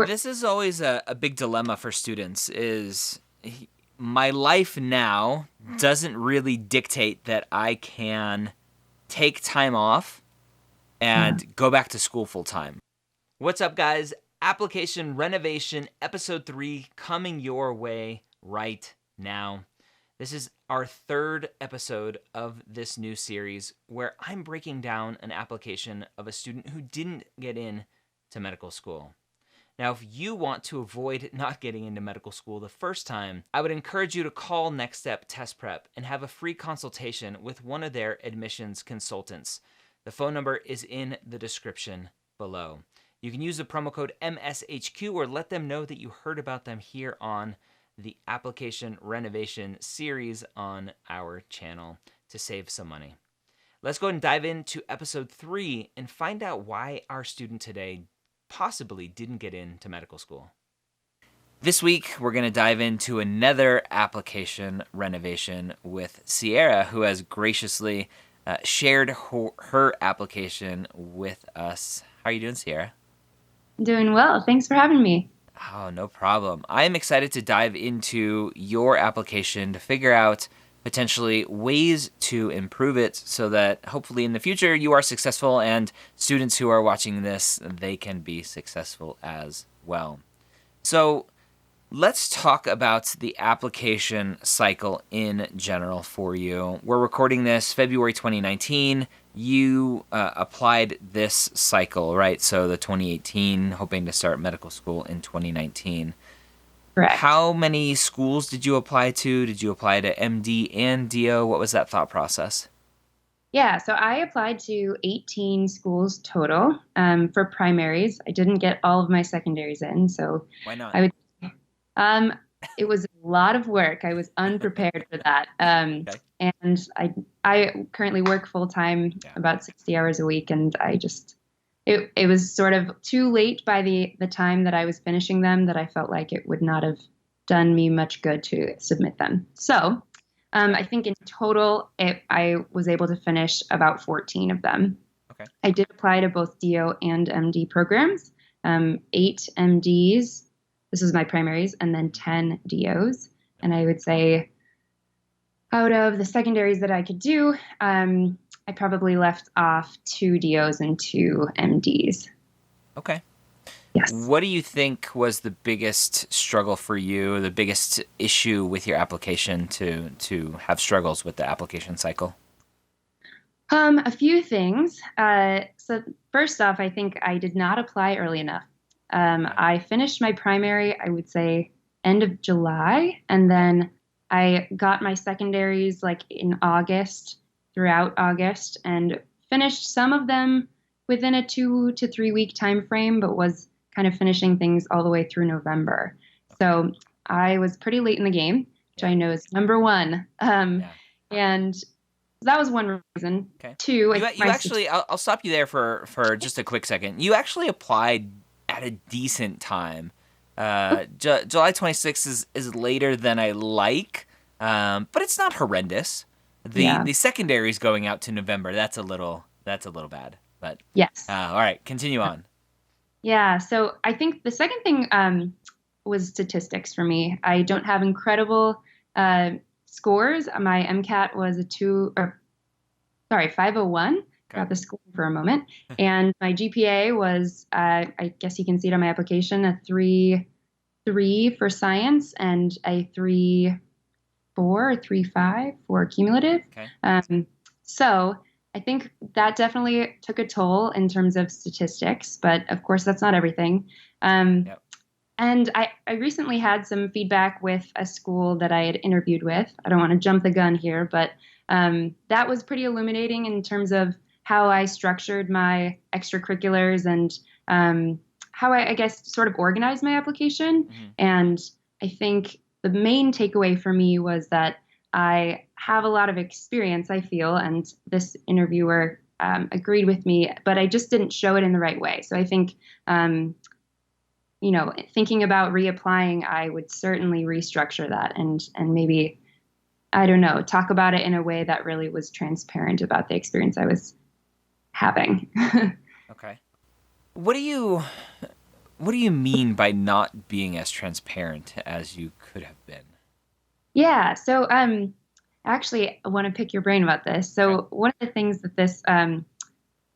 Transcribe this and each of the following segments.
This is always a big dilemma for students is my life now doesn't really dictate that I can take time off and go back to school full time. What's up, guys? Application Renovation, Episode 3, coming your way right now. This is our third episode of this new series where I'm breaking down an application of a student who didn't get in to medical school. Now, if you want to avoid not getting into medical school the first time, I would encourage you to call Next Step Test Prep and have a free consultation with one of their admissions consultants. The phone number is in the description below. You can use the promo code MSHQ or let them know that you heard about them here on the Application Renovation series on our channel to save some money. Let's go ahead and dive into Episode 3 and find out why our student today possibly didn't get into medical school. This week, we're going to dive into another application renovation with Sierra, who has graciously shared her application with us. How are you doing, Sierra? Doing well. Thanks for having me. Oh, no problem. I'm excited to dive into your application to figure out potentially ways to improve it so that hopefully in the future you are successful and students who are watching this, they can be successful as well. So let's talk about the application cycle in general for you. We're recording this February 2019. You applied this cycle, right? So the 2018, hoping to start medical school in 2019. Correct. How many schools did you apply to? Did you apply to MD and DO? What was that thought process? Yeah, so I applied to 18 schools total for primaries. I didn't get all of my secondaries in, so why not? It was a lot of work. I was unprepared for that. Okay. And I currently work full time, about 60 hours a week, and it was sort of too late by the time that I was finishing them that I felt like it would not have done me much good to submit them. So I think in total, I was able to finish about 14 of them. Okay. I did apply to both DO and MD programs, 8 MDs. This was my primaries, and then 10 DOs. And I would say out of the secondaries that I could do, I probably left off 2 DOs and 2 MDs. Okay. Yes. What do you think was the biggest struggle for you, the biggest issue with your application to have struggles with the application cycle? A few things. So first off, I think I did not apply early enough. I finished my primary, I would say, end of July, and then I got my secondaries like in August, throughout August, and finished some of them within a 2 to 3 week time frame, but was kind of finishing things all the way through November. So I was pretty late in the game, which I know is number one. And that was one reason. Okay. 2, I'll stop you there for just a quick second. You actually applied at a decent time. July 26th is later than I like, but it's not horrendous. The secondaries going out to November, that's a little bad. But yes. All right, continue on. Yeah, so I think the second thing was statistics for me. I don't have incredible scores. My Mcat was 501. Got the score for a moment. And my GPA was, I guess you can see it on my application, a 3.3 for science and a 3.4 or 3.5 for cumulative. Okay. So I think that definitely took a toll in terms of statistics, but of course that's not everything. And I recently had some feedback with a school that I had interviewed with. I don't want to jump the gun here, but that was pretty illuminating in terms of how I structured my extracurriculars and how I guess sort of organized my application. Mm-hmm. And I think the main takeaway for me was that I have a lot of experience, I feel, and this interviewer agreed with me, but I just didn't show it in the right way. So I think, thinking about reapplying, I would certainly restructure that and maybe, I don't know, talk about it in a way that really was transparent about the experience I was having. Okay. What do you what do you mean by not being as transparent as you could have been? Yeah. So, actually, I want to pick your brain about this. Okay. So, one of the things that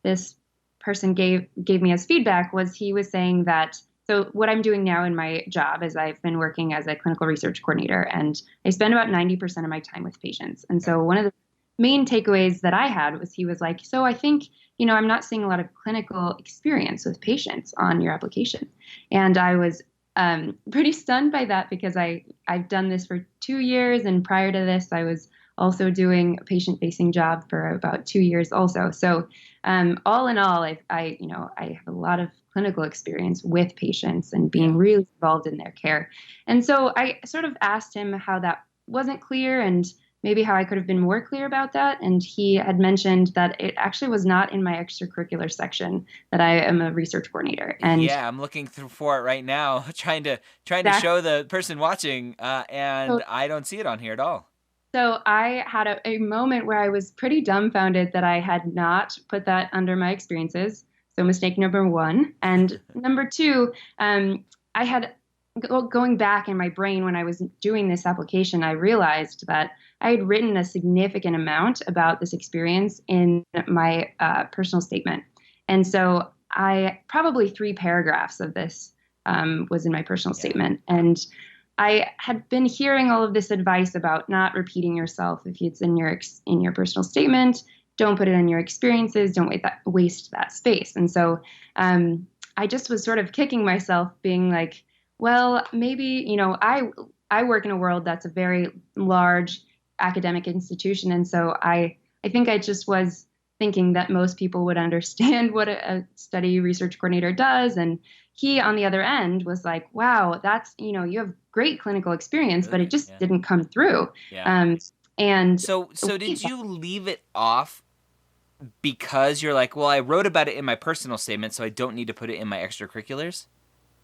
this person gave me as feedback was he was saying that so what I'm doing now in my job is I've been working as a clinical research coordinator, and I spend about 90% of my time with patients. And Okay. so one of the main takeaways that I had was he was like, so I think, I'm not seeing a lot of clinical experience with patients on your application. And I was pretty stunned by that because I've done this for 2 years, and prior to this, I was also doing a patient-facing job for about 2 years also. So all in all, I have a lot of clinical experience with patients and being Yeah. really involved in their care. And so I sort of asked him how that wasn't clear and maybe how I could have been more clear about that. And he had mentioned that it actually was not in my extracurricular section, that I am a research coordinator. And Yeah, I'm looking through for it right now, trying to that show the person watching, so and I don't see it on here at all. So I had a moment where I was pretty dumbfounded that I had not put that under my experiences. So mistake number one. And number two, I had going back in my brain when I was doing this application, I realized that I had written a significant amount about this experience in my personal statement. And so I probably 3 paragraphs of this was in my personal Yeah. statement. And I had been hearing all of this advice about not repeating yourself. If it's in your personal statement, don't put it in your experiences. Don't waste that space. And so I just was sort of kicking myself, being like, well, maybe I work in a world that's a very large academic institution, and so I think I just was thinking that most people would understand what a study research coordinator does. And he, on the other end, was like, wow, that's, you have great clinical experience, but it Really? just Yeah. didn't come through. Yeah. Um, and So did you leave it off because you're like, well, I wrote about it in my personal statement, so I don't need to put it in my extracurriculars?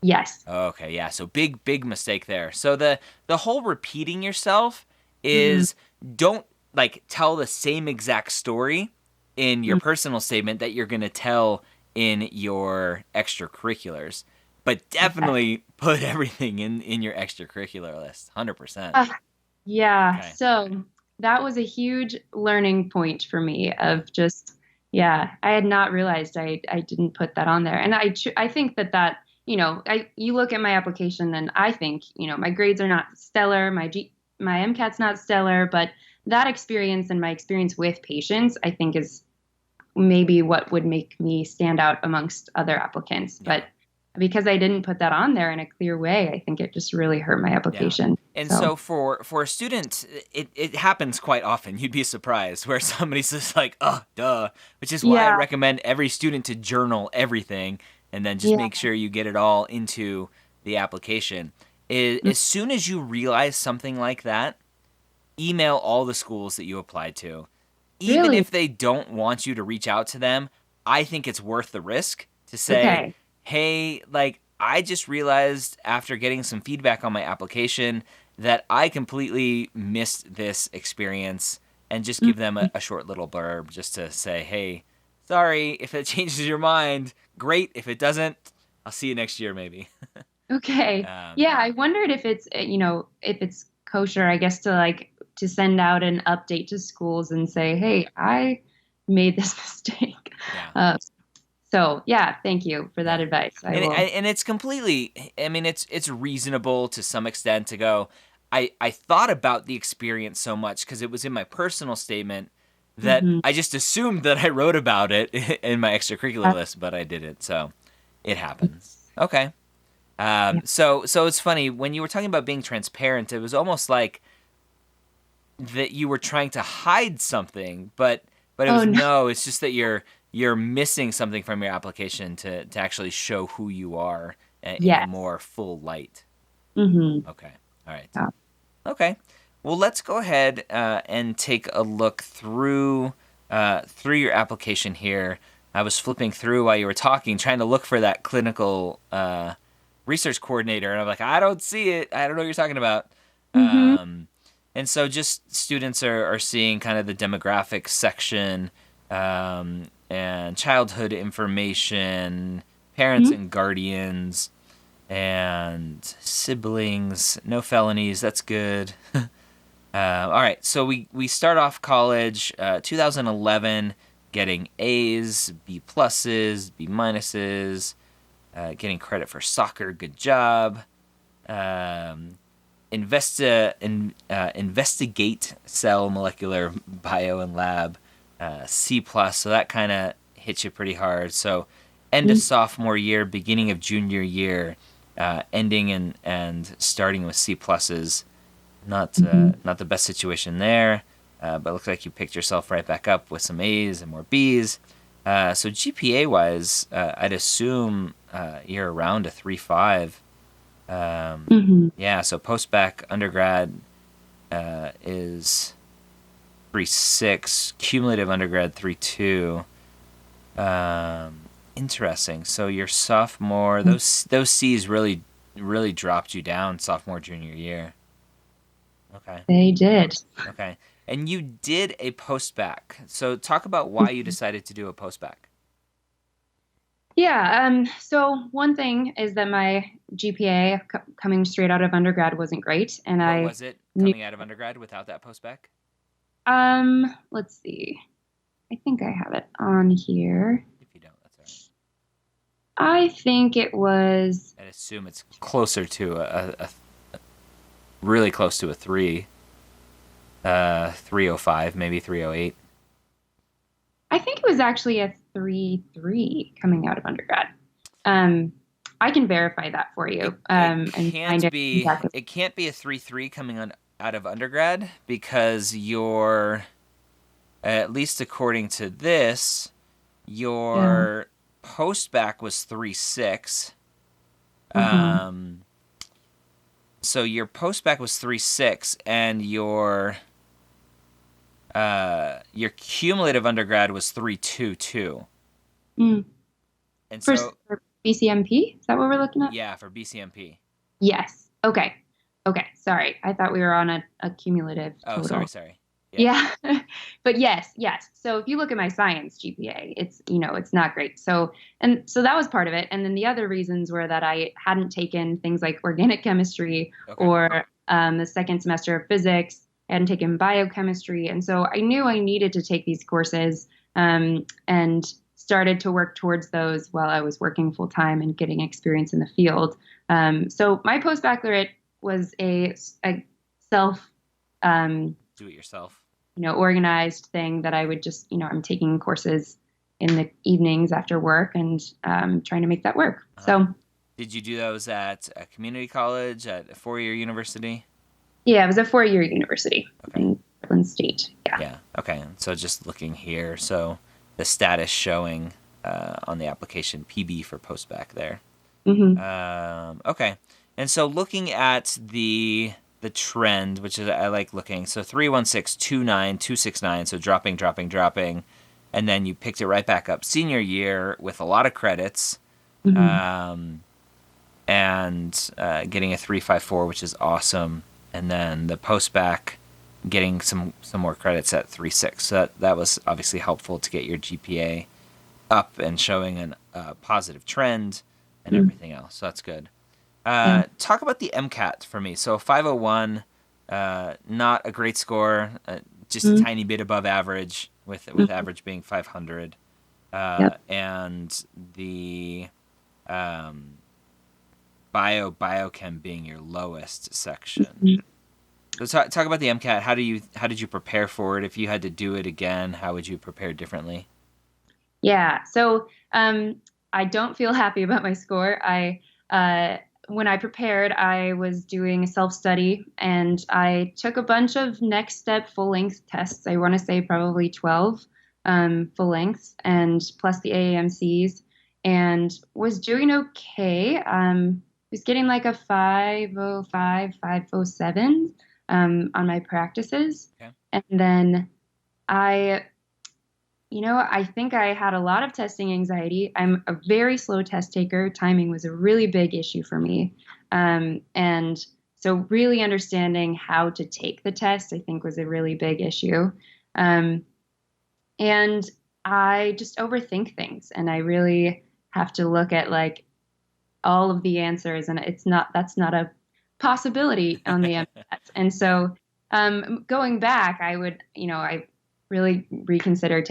yes. Okay, yeah. So big mistake there. So the whole repeating yourself Hmm. is don't like tell the same exact story in your personal statement that you're going to tell in your extracurriculars. But definitely put everything in your extracurricular list. 100%. Yeah. Okay. So that was a huge learning point for me Yeah. of just, yeah, I had not realized I didn't put that on there. And I think that, you look at my application and I think, my grades are not stellar. My MCAT's not stellar, but that experience and my experience with patients, I think is maybe what would make me stand out amongst other applicants. Yeah. But because I didn't put that on there in a clear way, I think it just really hurt my Yeah. application. And So so for a student, it happens quite often. You'd be surprised where somebody's just like, oh, duh. Which is why I yeah. recommend every student to journal everything and then just Yeah. make sure you get it all into the application. Mm. As soon as you realize something like that, email all the schools that you applied to. Even Really? if they don't want you to reach out to them, I think it's worth the risk to say, Okay. hey, like, I just realized after getting some feedback on my application that I completely missed this experience, and just give them Mhm. a short little blurb just to say, hey, sorry, if it changes your mind, great. If it doesn't, I'll see you next year, maybe. Okay. um, Yeah, I wondered if it's if it's kosher, I guess, to send out an update to schools and say, "Hey, I made this mistake." yeah. Uh, so yeah, thank you for that Yeah. advice. I And will. it's completely, I mean, it's reasonable to some extent to go, I thought about the experience so much because it was in my personal statement that Hmm. I just assumed that I wrote about it in my extracurricular list, but I didn't. So it happens. Okay. Yeah. So it's funny when you were talking about being transparent, it was almost like that you were trying to hide something, but it Oh was no. no, it's just that you're missing something from your application to actually show who you are in a Yes. more full light. Hmm. Okay. All right. Yeah. Okay. Well, let's go ahead and take a look through your application here. I was flipping through while you were talking, trying to look for that clinical research coordinator, and I'm like, I don't see it. I don't know what you're talking about. Hmm. Um, and so just students are seeing kind of the demographics section, and childhood information, parents and guardians. And siblings, no felonies. That's good. All right, so we start off college, 2011, getting A's, B pluses, B minuses, getting credit for soccer. Good job. Investigate cell molecular bio and lab, C plus. So that kind of hits you pretty hard. So end of sophomore year, beginning of junior year, ending and starting with C pluses. Not the best situation there, but it looks like you picked yourself right back up with some A's and more B's. So GPA wise, I'd assume you're around a 3.5. Yeah, so Postback undergrad is 3.6, cumulative undergrad 3.2. Interesting. So your sophomore, those C's really dropped you down sophomore junior year. Okay. They did. Okay. And you did a postback. So talk about why you decided to do a postback. Yeah. So one thing is that my GPA coming straight out of undergrad wasn't great, and What was it coming out of undergrad without that postback? Let's see. I think I have it on here. If you don't, that's all right. I think it was. I'd assume it's closer to a really close to a 3. 305, maybe 308. I think it was actually a 3.3 coming out of undergrad. I can verify that for you. It can't be a 3.3 coming out of undergrad because you're, at least according to this, your postback was 3.6. So your postback was 3.6, and your cumulative undergrad was 3.22. And for BCMP, is that what we're looking at? Yeah, for BCMP. Yes. Okay. Sorry, I thought we were on a cumulative total. Oh, sorry. Yeah. But yes. So if you look at my science GPA, it's not great. So that was part of it. And then the other reasons were that I hadn't taken things like organic chemistry or the second semester of physics. I hadn't taken biochemistry. And so I knew I needed to take these courses and started to work towards those while I was working full time and getting experience in the field. So my postbaccalaureate was a self do it yourself, organized thing that I would just, I'm taking courses in the evenings after work and trying to make that work. So did you do those at a community college, at a 4-year university? Yeah, it was a 4-year university in Portland State. Yeah. Okay. So just looking here, so the status showing on the application PB for postback there. Okay. And so looking at the trend, which is I like looking, so 316, 29, 269, so dropping, and then you picked it right back up senior year with a lot of credits, and getting a 354, which is awesome, and then the postback getting some more credits at 3.6. So that was obviously helpful to get your GPA up and showing a positive trend and everything else. So that's good. Talk about the Mcat for me. So 501, not a great score, just a tiny bit above average, with average being 500. And the biochem being your lowest section. So talk about the Mcat. How did you prepare for it? If you had to do it again, how would you prepare differently? Yeah. So I don't feel happy about my score. When I prepared, I was doing a self-study, and I took a bunch of next step full-length tests. I want to say probably 12 full lengths, and plus the AAMCs, and was doing okay. Was getting like a 505, 507 on my practices. Okay. And then I think I had a lot of testing anxiety. I'm a very slow test taker. Timing was a really big issue for me. And so really understanding how to take the test, I think, was a really big issue. And I just overthink things, and I really have to look at, like, all of the answers, and that's not a possibility on the MCAT. And so going back, I really reconsider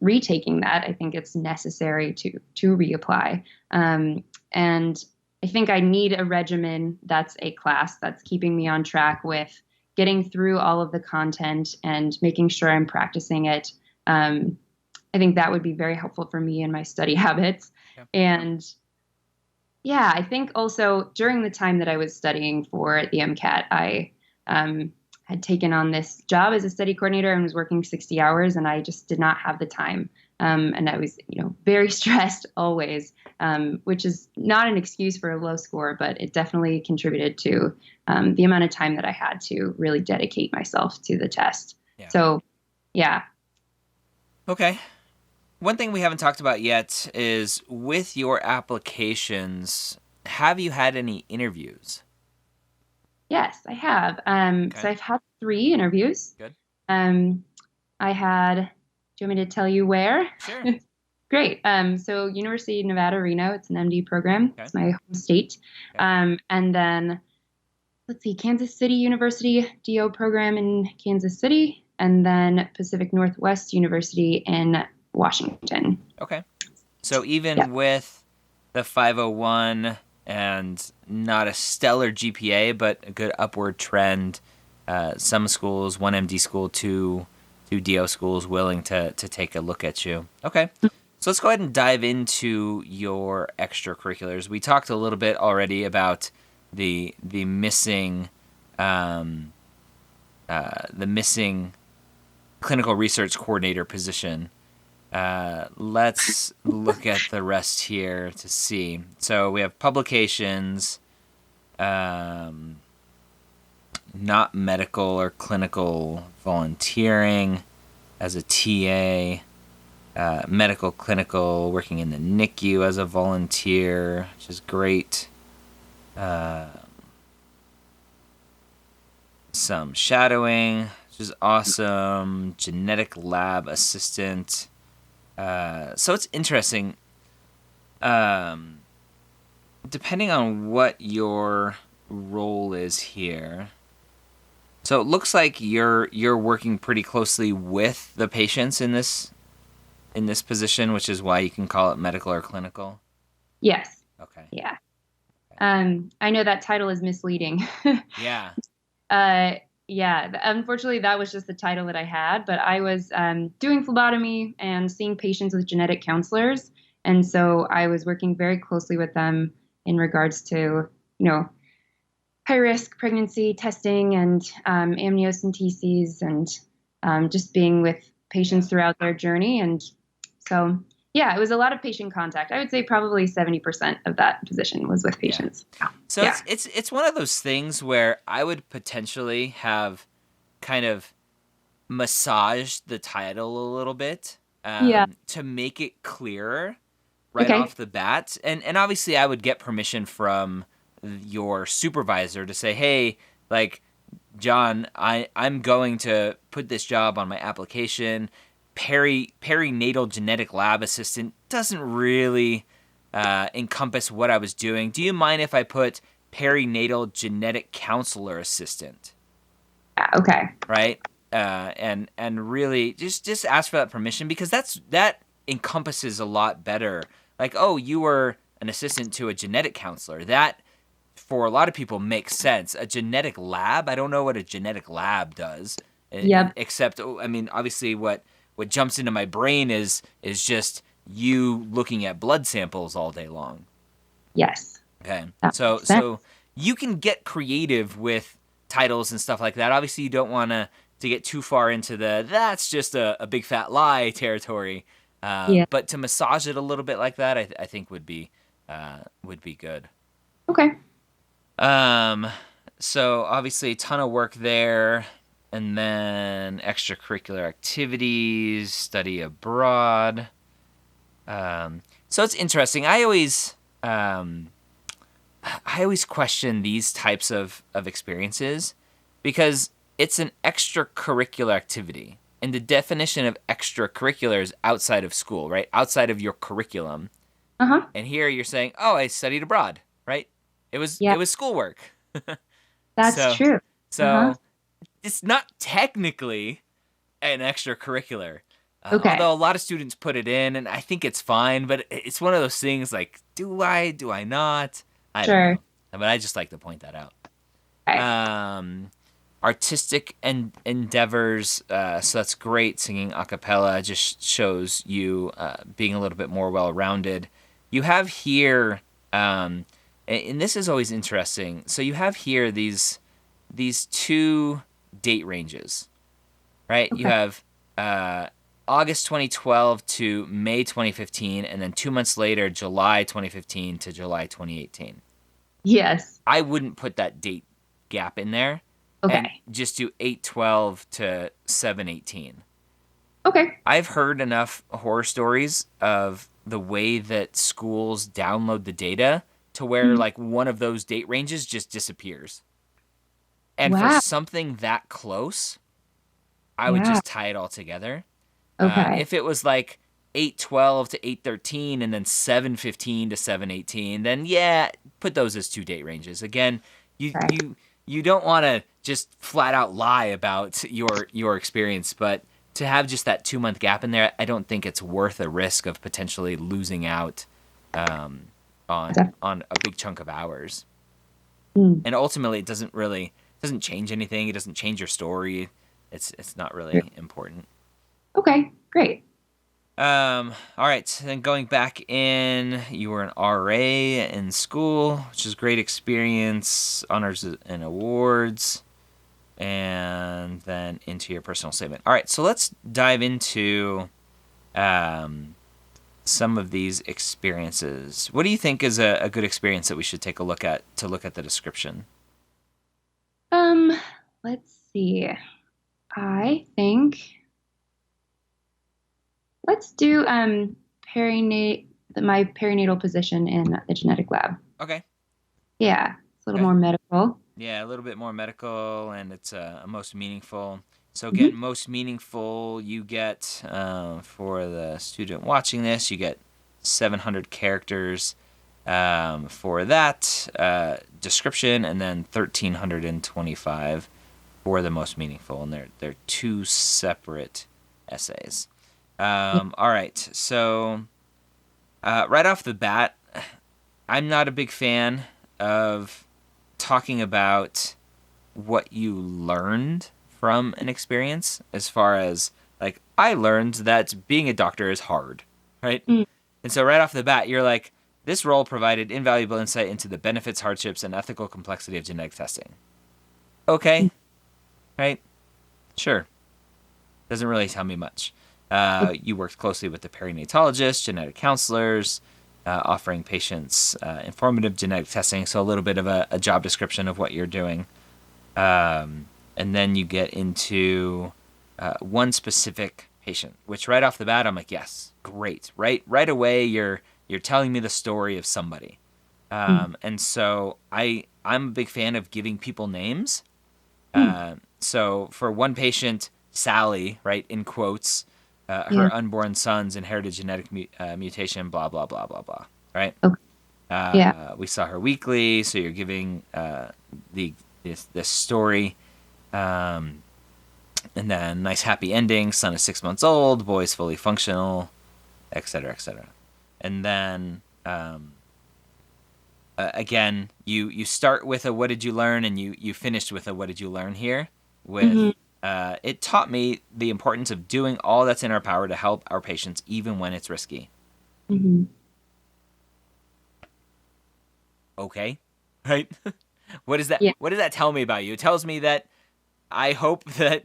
retaking that. I think it's necessary to reapply. And I think I need a regimen that's a class that's keeping me on track with getting through all of the content and making sure I'm practicing it. I think that would be very helpful for me in my study habits. Yeah. And yeah, I think also during the time that I was studying for the MCAT, I had taken on this job as a study coordinator and was working 60 hours, and I just did not have the time. And I was, very stressed always, which is not an excuse for a low score, but it definitely contributed to the amount of time that I had to really dedicate myself to the test. Yeah. So, yeah. Okay. One thing we haven't talked about yet is with your applications, have you had any interviews? Yes, I have. Okay. So I've had 3 interviews. Good. I had, do you want me to tell you where? Sure. Great. So University of Nevada, Reno, it's an MD program. Okay. It's my home state. Okay. And then, let's see, Kansas City University, DO program in Kansas City, and then Pacific Northwest University in Washington. Okay. So even with the 501 and not a stellar GPA, but a good upward trend, some schools, one MD school, two DO schools willing to take a look at you. Okay. So let's go ahead and dive into your extracurriculars. We talked a little bit already about the missing clinical research coordinator position. Let's look at the rest here to see. So we have publications, not medical or clinical volunteering as a TA, medical clinical working in the NICU as a volunteer, which is great. Some shadowing, which is awesome. Genetic lab assistant. So it's interesting. Depending on what your role is here. So it looks like you're working pretty closely with the patients in this position, which is why you can call it medical or clinical. Yes. Okay. Yeah. I know that title is misleading. Yeah. Yeah, unfortunately, that was just the title that I had, but I was doing phlebotomy and seeing patients with genetic counselors. And so I was working very closely with them in regards to, high-risk pregnancy testing and amniocentesis and just being with patients throughout their journey. And so, yeah, it was a lot of patient contact. I would say probably 70% of that position was with patients. Yeah. So it's one of those things where I would potentially have kind of massaged the title a little bit to make it clearer off the bat. And obviously I would get permission from your supervisor to say, hey, like, John, I'm going to put this job on my application. Perinatal genetic lab assistant doesn't really encompass what I was doing. Do you mind if I put perinatal genetic counselor assistant? Okay. Right? And really just ask for that permission, because that encompasses a lot better. Like, oh, you were an assistant to a genetic counselor. That, for a lot of people, makes sense. A genetic lab? I don't know what a genetic lab does. Yep. Except, I mean, obviously what jumps into my brain is just you looking at blood samples all day long. Yes. Okay. So you can get creative with titles and stuff like that. Obviously, you don't want to get too far into that's just a big fat lie territory. But to massage it a little bit like that, I think would be good. Okay. So obviously a ton of work there. And then extracurricular activities, study abroad. So it's interesting. I always question these types of experiences because it's an extracurricular activity. And the definition of extracurricular is outside of school, right? Outside of your curriculum. Uh-huh. And here you're saying, oh, I studied abroad. right? It was Yeah, schoolwork. that's So true. Uh-huh. so it's not technically an extracurricular. Okay. Although a lot of students put it in, and I think it's fine, but it's one of those things like, do I not? I don't Sure. know. But I just like to point that out. Okay. Um, artistic and endeavors, so that's great. Singing a cappella just shows you being a little bit more well-rounded. You have here, and this is always interesting. So you have here these two date ranges, right? You Okay. have August 2012 to May 2015, and then 2 months later, July 2015 to July 2018. Yes. I wouldn't put that date gap in there and Okay. just do 8/12 to 7/18. Okay. I've heard enough horror stories of the way that schools download the data to where Mhm. like one of those date ranges just disappears. And for Wow. something that close, I would Yeah. just tie it all together. Okay. If it was like 8/12 to 8/13 and then 7/15 to 7/18, then yeah, put those as two date ranges. Again, you Right. you you don't want to just flat out lie about your experience, but to have just that 2 month gap in there, I don't think it's worth a risk of potentially losing out um, on a big chunk of hours. Mm. And ultimately, it doesn't change anything. It doesn't change your story. It's not really important. Okay. Great. All right. Then going back in, you were an RA in school, which is a great experience, honors and awards, and then into your personal statement. All right. So let's dive into some of these experiences. What do you think is a good experience that we should take a look at to look at the description? Um, let's see. I think let's do my perinatal position in the genetic lab. Okay. Yeah, it's a little Okay. more medical. Yeah, a little bit more medical, and it's most meaningful. So again, Hmm. most meaningful, you get for the student watching this, you get 700 characters for that description, and then 1,325 for the most meaningful, and they're two separate essays. Yeah. All right, so right off the bat, I'm not a big fan of talking about what you learned from an experience, as far as like I learned that being a doctor is hard, right? Mm. And so right off the bat, you're like, this role provided invaluable insight into the benefits, hardships, and ethical complexity of genetic testing. Okay, right? Sure. Doesn't really tell me much. You worked closely with the perinatologist, genetic counselors, offering patients informative genetic testing. So a little bit of a job description of what you're doing. And then you get into one specific patient, which right off the bat, I'm like, yes, great. Right away, you're telling me the story of somebody. Mm. And so I'm a big fan of giving people names. Mm. So for one patient, Sally, right, in quotes, Yeah. her unborn sons inherited genetic mutation, blah, blah, blah, blah, blah, right? Okay. Yeah. We saw her weekly, so you're giving this story. And then nice happy ending, son is 6 months old, boy is fully functional, et cetera, et cetera. And then again, you start with a what did you learn, and you finished with a what did you learn here with Hmm. it taught me the importance of doing all that's in our power to help our patients even when it's risky. Hmm. Okay, right? Yeah. What does that tell me about you? It tells me that I hope that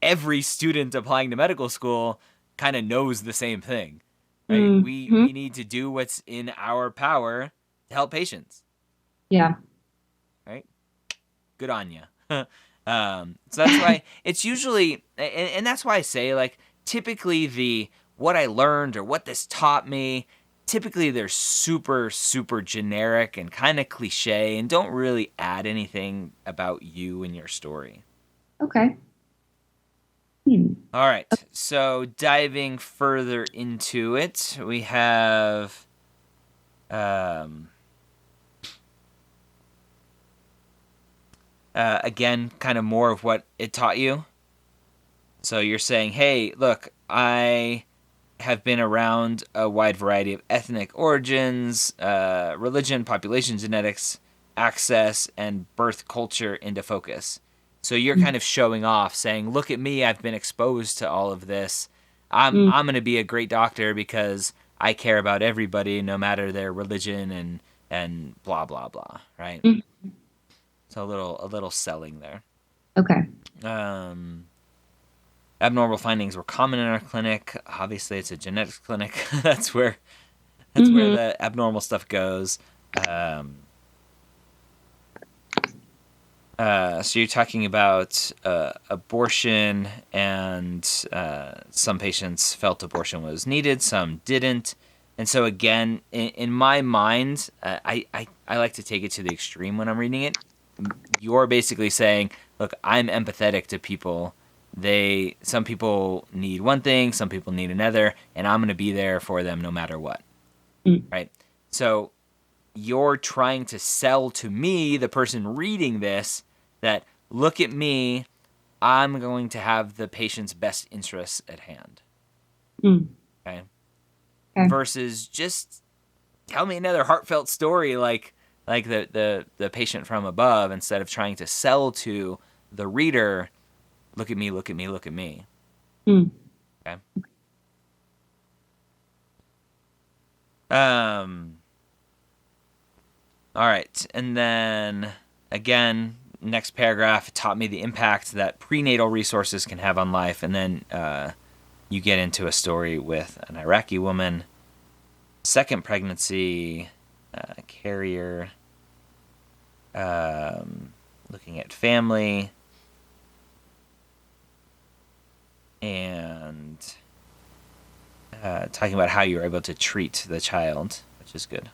every student applying to medical school kind of knows the same thing, right? Hmm. We need to do what's in our power to help patients, Yeah. right? Good on you. So that's why it's usually, and that's why I say, like, typically the what I learned or what this taught me, typically they're super, super generic and kind of cliche and don't really add anything about you and your story. Okay. Hmm. All right, so diving further into it, we have again, kind of more of what it taught you. So you're saying, hey, look, I have been around a wide variety of ethnic origins, religion, population genetics, access, and birth culture into focus. So you're kind of showing off, saying, look at me, I've been exposed to all of this. I'm going to be a great doctor because I care about everybody, no matter their religion and blah blah blah, right? So a little selling there. Okay. Abnormal findings were common in our clinic. Obviously, it's a genetics clinic. That's where the abnormal stuff goes. So you're talking about abortion, and some patients felt abortion was needed, some didn't. And so again, in my mind, I like to take it to the extreme when I'm reading it. You're basically saying, look, I'm empathetic to people. Some people need one thing, some people need another, and I'm going to be there for them no matter what. Right? So you're trying to sell to me, the person reading this, that look at me, I'm going to have the patient's best interests at hand. Okay? Versus just tell me another heartfelt story like the patient from above, instead of trying to sell to the reader, look at me, look at me, look at me. Okay? All right. And then, again, next paragraph taught me the impact that prenatal resources can have on life. And then you get into a story with an Iraqi woman, second pregnancy, carrier, looking at family, and talking about how you were able to treat the child, which is good.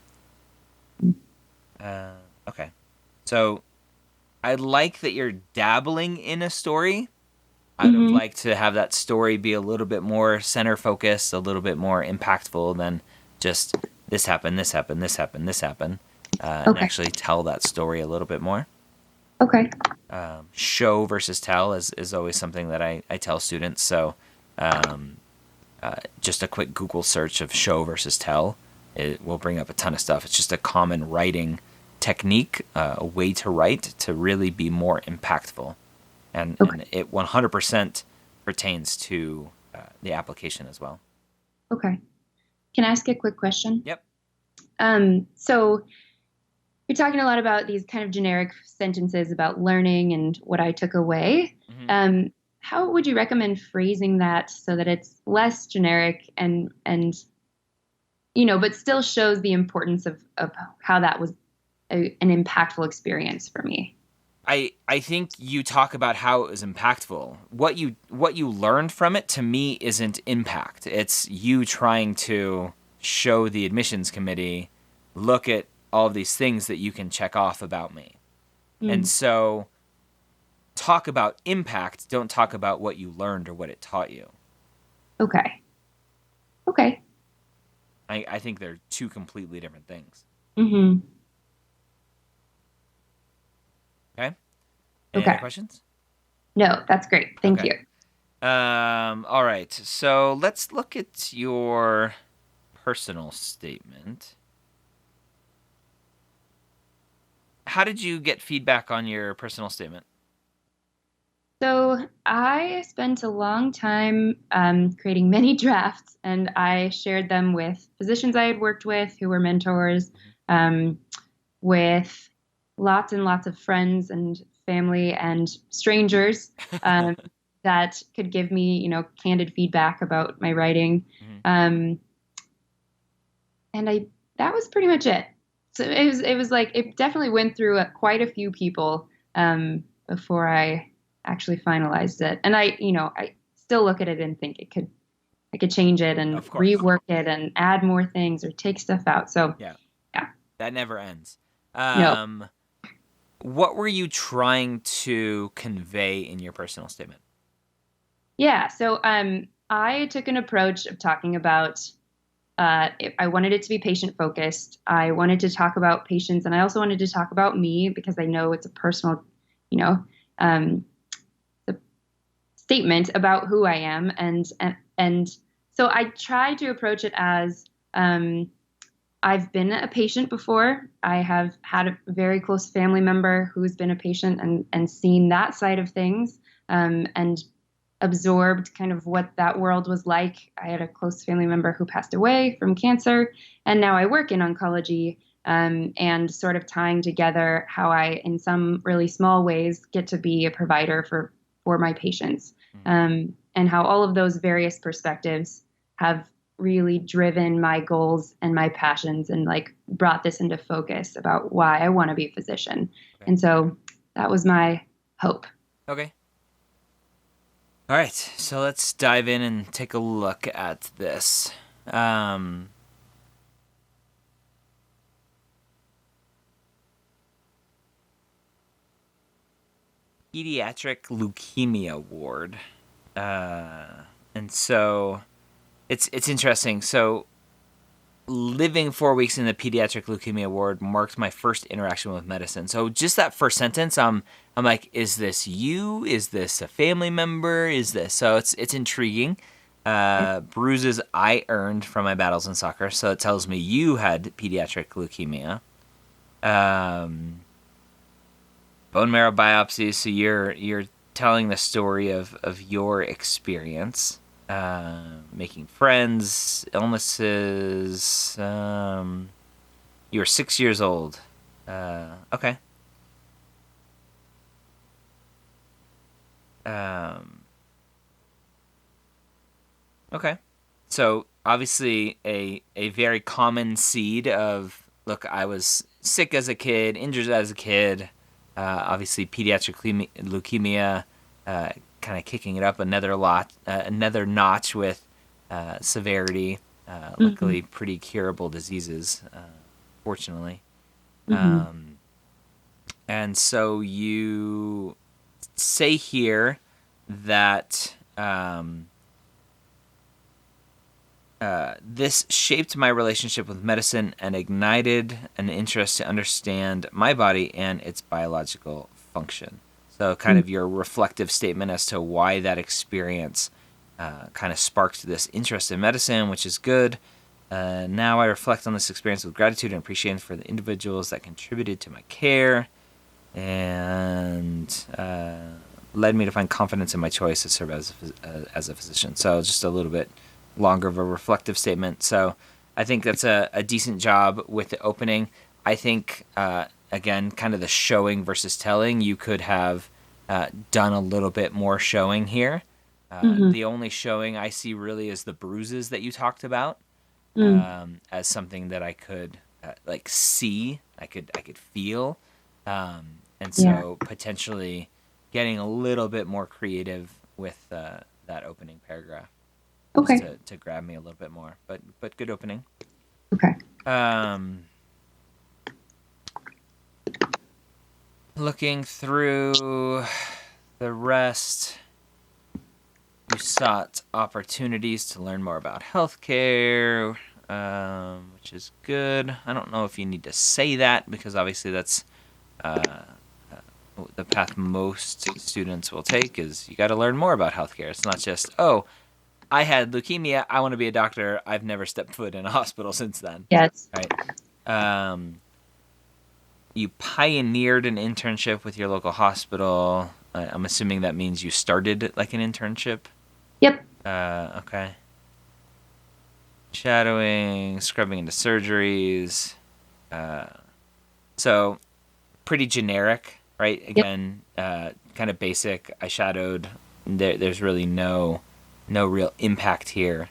Okay. So I like that you're dabbling in a story. I would have liked to have that story be a little bit more center focused, a little bit more impactful than just this happened, this happened, this happened, this happened, and actually tell that story a little bit more. Okay. Show versus tell is always something that I tell students. So just a quick Google search of show versus tell, it will bring up a ton of stuff. It's just a common writing technique, a way to write to really be more impactful. And it 100% pertains to the application as well. Okay. Can I ask a quick question? Yep. So you're talking a lot about these kind of generic sentences about learning and what I took away. How would you recommend phrasing that so that it's less generic and but still shows the importance of how that was an impactful experience for me? I think you talk about how it was impactful. What you learned from it, to me, isn't impact. It's you trying to show the admissions committee, look at all of these things that you can check off about me. And so talk about impact, don't talk about what you learned or what it taught you. Okay. I think they're two completely different things. Okay? Any other questions? No, that's great. Thank you. All right. So let's look at your personal statement. How did you get feedback on your personal statement? So I spent a long time creating many drafts, and I shared them with physicians I had worked with who were mentors, with lots and lots of friends and family and strangers that could give me, candid feedback about my writing. And that was pretty much it. So it was like, it definitely went through quite a few people before I actually finalized it. And I still look at it and think I could change it and rework it and add more things or take stuff out. So yeah. That never ends. No. What were you trying to convey in your personal statement? Yeah. So I took an approach of talking about, I wanted it to be patient focused. I wanted to talk about patients, and I also wanted to talk about me because I know it's a personal you know, um, the statement about who I am, and so I try to approach it as I've been a patient before. I have had a very close family member who's been a patient and seen that side of things, and absorbed kind of what that world was like. I had a close family member who passed away from cancer, and now I work in oncology, and sort of tying together how I, in some really small ways, get to be a provider for my patients, and how all of those various perspectives have really driven my goals and my passions and like brought this into focus about why I want to be a physician. Okay. And so that was my hope. Okay. All right, so let's dive in and take a look at this. Pediatric leukemia ward, and so it's interesting. So living 4 weeks in the pediatric leukemia ward marked my first interaction with medicine. So just that first sentence, I'm like, is this you? Is this a family member? Is this? So it's intriguing. Bruises I earned from my battles in soccer. So it tells me you had pediatric leukemia. Bone marrow biopsies. So you're telling the story of your experience. Making friends, illnesses. You were 6 years old. Okay. Okay. So obviously a very common seed of, look, I was sick as a kid, injured as a kid. Obviously pediatric leukemia, kind of kicking it up another notch with severity. Luckily, pretty curable diseases, fortunately. And so you say here that this shaped my relationship with medicine and ignited an interest to understand my body and its biological function. So kind of your reflective statement as to why that experience kind of sparked this interest in medicine, which is good. Now I reflect on this experience with gratitude and appreciation for the individuals that contributed to my care and led me to find confidence in my choice to serve as a physician. So just a little bit longer of a reflective statement. So I think that's a decent job with the opening. I think, again, kind of the showing versus telling, you could have done a little bit more showing here. The only showing I see really is the bruises that you talked about, as something that I could like see, I could feel, and so potentially getting a little bit more creative with that opening paragraph. Okay. Just to grab me a little bit more, but good opening. Okay. Looking through the rest, you sought opportunities to learn more about healthcare, which is good. I don't know if you need to say that because obviously that's the path most students will take is you got to learn more about healthcare. It's not just, oh, I had leukemia, I want to be a doctor. I've never stepped foot in a hospital since then. Yes. Right. You pioneered an internship with your local hospital. I'm assuming that means you started like an internship. Yep. Okay. Shadowing, scrubbing into surgeries. So pretty generic, right? Again, kind of basic. I shadowed. There's really no real impact here.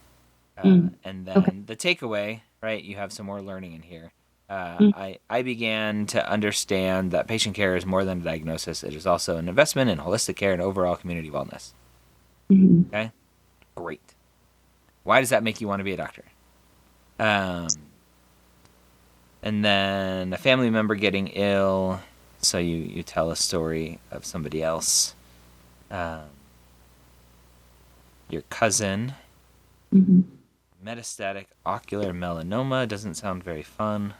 And then the takeaway, right? You have some more learning in here. I began to understand that patient care is more than a diagnosis. It is also an investment in holistic care and overall community wellness. Okay? Great. Why does that make you want to be a doctor? And then a family member getting ill. So you tell a story of somebody else. Your cousin. Metastatic ocular melanoma doesn't sound very fun.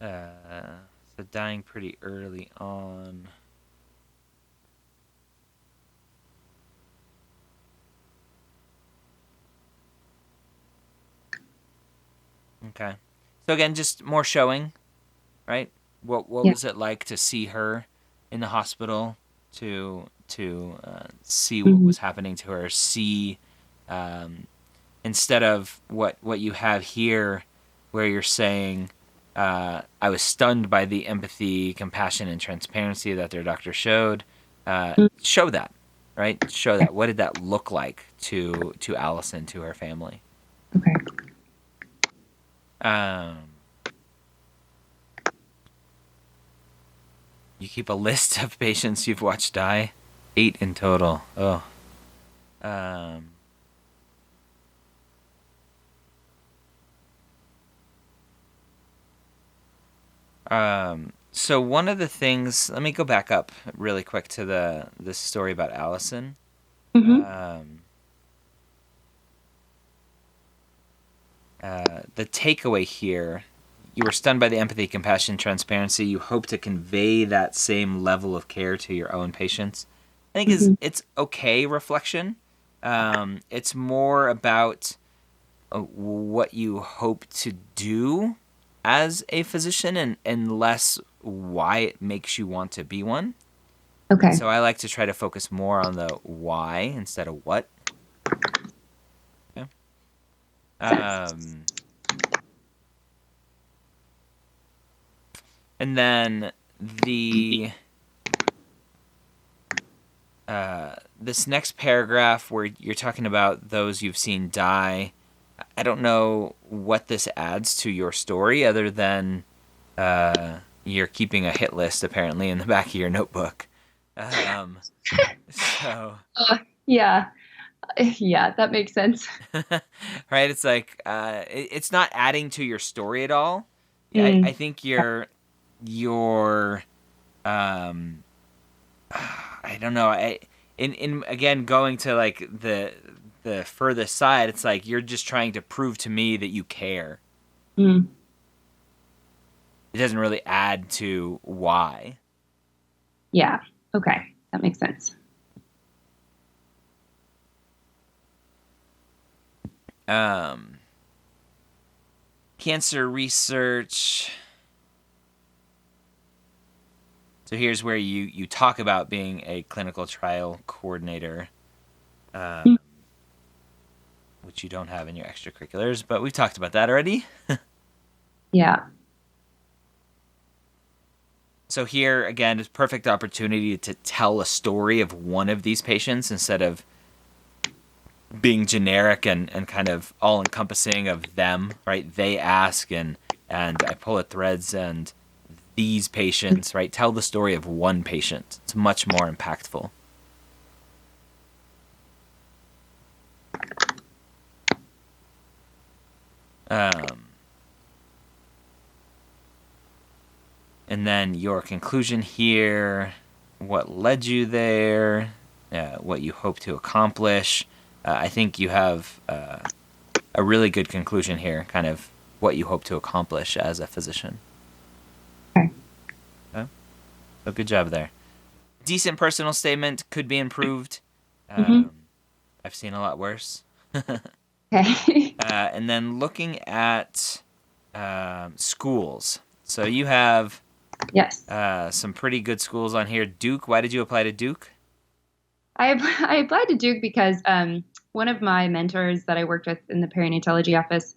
So dying pretty early on. Okay. So again, just more showing, right? What Yeah. was it like to see her in the hospital? To see what was happening to her. See, instead of what you have here, where you're saying, I was stunned by the empathy, compassion, and transparency that their doctor showed. Show that, right? Show that. What did that look like to Allison, to her family? Okay. You keep a list of patients you've watched die. 8 in total. Oh. So one of the things, let me go back up really quick to the story about Allison. The takeaway here, you were stunned by the empathy, compassion, transparency. You hope to convey that same level of care to your own patients. I think it's okay reflection. It's more about what you hope to do as a physician and less why it makes you want to be one. Okay. So I like to try to focus more on the why instead of what. Okay. And then this next paragraph where you're talking about those you've seen die, I don't know what this adds to your story other than you're keeping a hit list apparently in the back of your notebook. So yeah, that makes sense. right, it's like it's not adding to your story at all. Yeah, I think you're I don't know. In again going to like the furthest side, it's like you're just trying to prove to me that you care. It doesn't really add to why. Yeah. Okay, that makes sense. Cancer research. So here's where you talk about being a clinical trial coordinator, which you don't have in your extracurriculars, but we've talked about that already. Yeah. So here, again, is perfect opportunity to tell a story of one of these patients instead of being generic and kind of all-encompassing of them, right? They ask and I pull at threads and these patients, right? Tell the story of one patient. It's much more impactful. And then your conclusion here, what led you there, what you hope to accomplish. I think you have a really good conclusion here, kind of what you hope to accomplish as a physician. Okay. So good job there. Decent personal statement, could be improved. I've seen a lot worse. Okay. And then looking at schools. So you have Yes. some pretty good schools on here. Duke, why did you apply to Duke? I applied to Duke because one of my mentors that I worked with in the perinatology office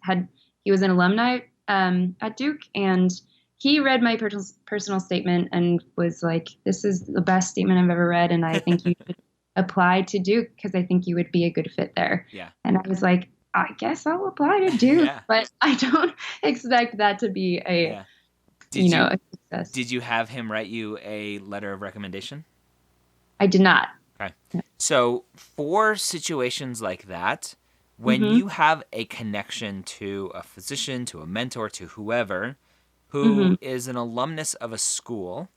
he was an alumni at Duke, and he read my personal statement and was like, "This is the best statement I've ever read, and I think you should apply to Duke because I think you would be a good fit there." Yeah. And I was like, "I guess I'll apply to Duke," but I don't expect that to be a success. Did you have him write you a letter of recommendation? I did not. Okay. So for situations like that, when you have a connection to a physician, to a mentor, to whoever who is an alumnus of a school,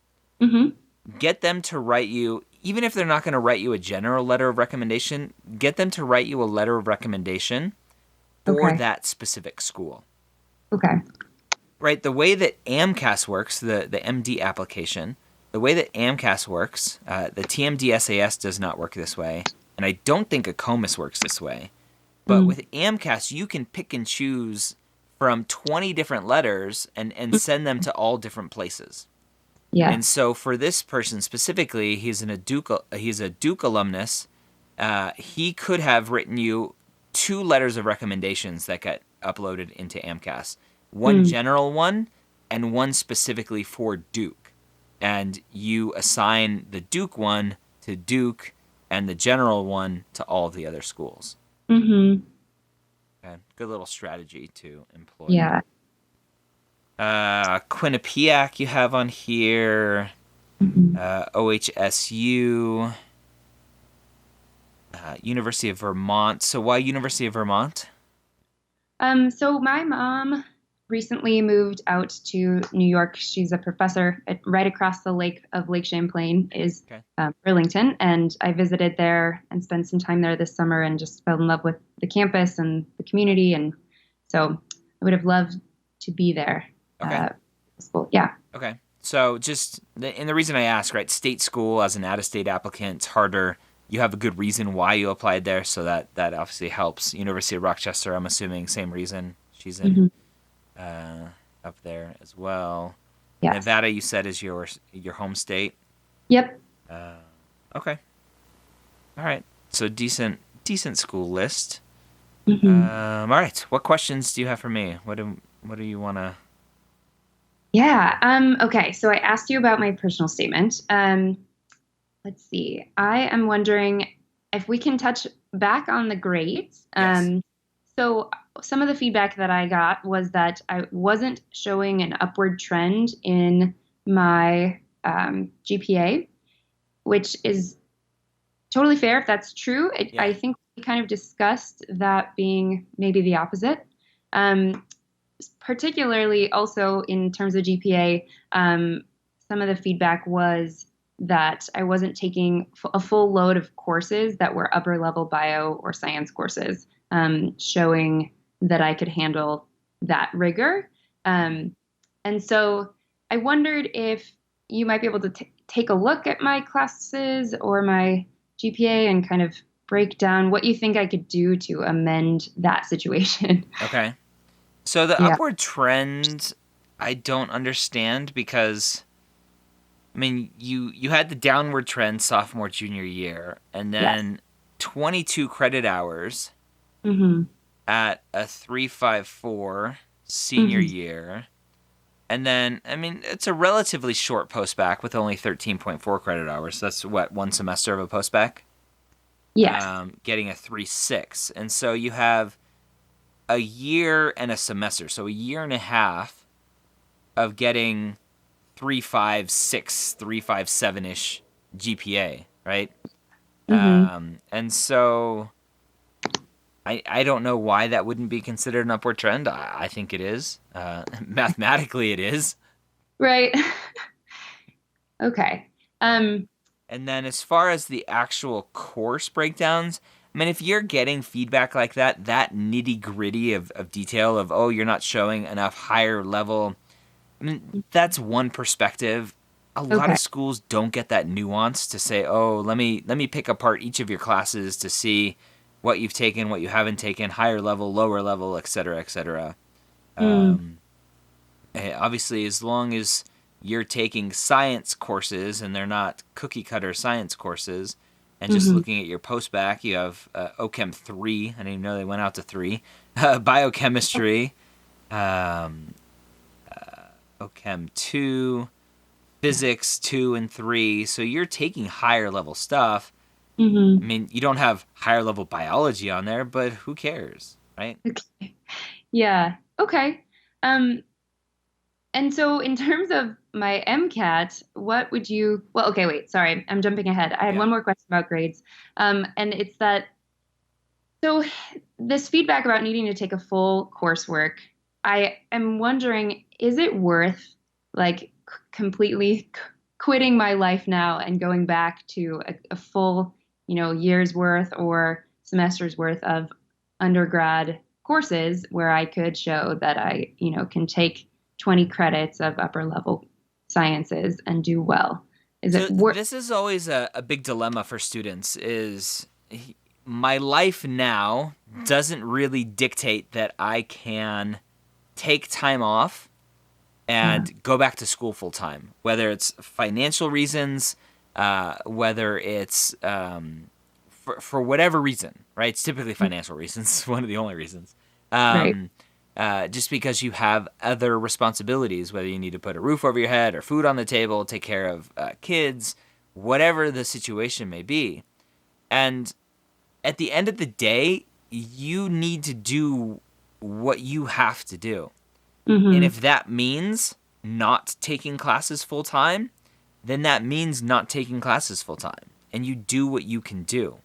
get them to write you, even if they're not going to write you a general letter of recommendation, get them to write you a letter of recommendation for that specific school. Okay. right, the way that AMCAS works, the MD application, the way that AMCAS works, the TMD SAS does not work this way, and I don't think AACOMAS works this way. But with AMCAS, you can pick and choose from 20 different letters and send them to all different places. Yeah. And so for this person specifically, he's a Duke alumnus. He could have written you 2 letters of recommendations that got uploaded into AMCAS. One general one and one specifically for Duke. And you assign the Duke one to Duke and the general one to all of the other schools. Mm-hmm. Okay. Good little strategy to employ. Yeah. Quinnipiac you have on here. OHSU. University of Vermont. So why University of Vermont? So my mom recently moved out to New York. She's a professor right across the lake of Lake Champlain is Burlington. And I visited there and spent some time there this summer and just fell in love with the campus and the community. And so I would have loved to be there. Okay. School. Yeah. Okay. So and the reason I ask, right, state school as an out-of-state applicant, it's harder. You have a good reason why you applied there, so that obviously helps. University of Rochester, I'm assuming, same reason. She's in up there as well. Yes. Nevada, you said, is your home state? Yep. Okay. All right. So decent school list. Mm-hmm. All right. What questions do you have for me? What do you want to... Yeah. Okay. So I asked you about my personal statement. Let's see. I am wondering if we can touch back on the grades. Yes. So some of the feedback that I got was that I wasn't showing an upward trend in my GPA, which is totally fair if that's true. I think we kind of discussed that being maybe the opposite. Particularly also in terms of GPA, some of the feedback was that I wasn't taking a full load of courses that were upper level bio or science courses, showing that I could handle that rigor. And so I wondered if you might be able to take a look at my classes or my GPA and kind of break down what you think I could do to amend that situation. Okay. So the upward trend, I don't understand because, I mean, you had the downward trend sophomore, junior year, and then 22 credit hours at a 354 senior year. And then, I mean, it's a relatively short postback with only 13.4 credit hours. That's what, one semester of a postback? Yes. Getting a 3.6. And so you have a year and a semester, so a year and a half of getting 3.56, 3.57-ish GPA, right? And so I don't know why that wouldn't be considered an upward trend. I think it is. Mathematically, it is. Right. Okay. And then as far as the actual course breakdowns, I mean, if you're getting feedback like that nitty-gritty of detail of, oh, you're not showing enough higher level, I mean, that's one perspective. A lot of schools don't get that nuance to say, oh, let me pick apart each of your classes to see what you've taken, what you haven't taken, higher level, lower level, et cetera, et cetera. Obviously, as long as you're taking science courses and they're not cookie-cutter science courses, and just looking at your postback, you have OChem 3. I didn't even know they went out to 3. Biochemistry, OChem 2, Physics 2 and 3. So you're taking higher level stuff. I mean, you don't have higher level biology on there, but who cares, right? Okay. Yeah. Okay. And so in terms of my MCAT, what would you, well, okay, wait, sorry, I'm jumping ahead. I had one more question about grades. And it's that, so this feedback about needing to take a full coursework, I am wondering, is it worth like completely quitting my life now and going back to a full, year's worth or semester's worth of undergrad courses where I could show that I, can take 20 credits of upper level sciences and do well? Is So it worth? this is always a big dilemma for students is my life now doesn't really dictate that I can take time off Yeah. and go back to school full time, whether it's financial reasons, whether it's for whatever reason, right? It's typically financial reasons, one of the only reasons. Right. Um, just because you have other responsibilities, whether you need to put a roof over your head or food on the table, take care of kids, whatever the situation may be. And at the end of the day, you need to do what you have to do. And Mm-hmm. if that means not taking classes full time, then that means not taking classes full time. And you do what you can do,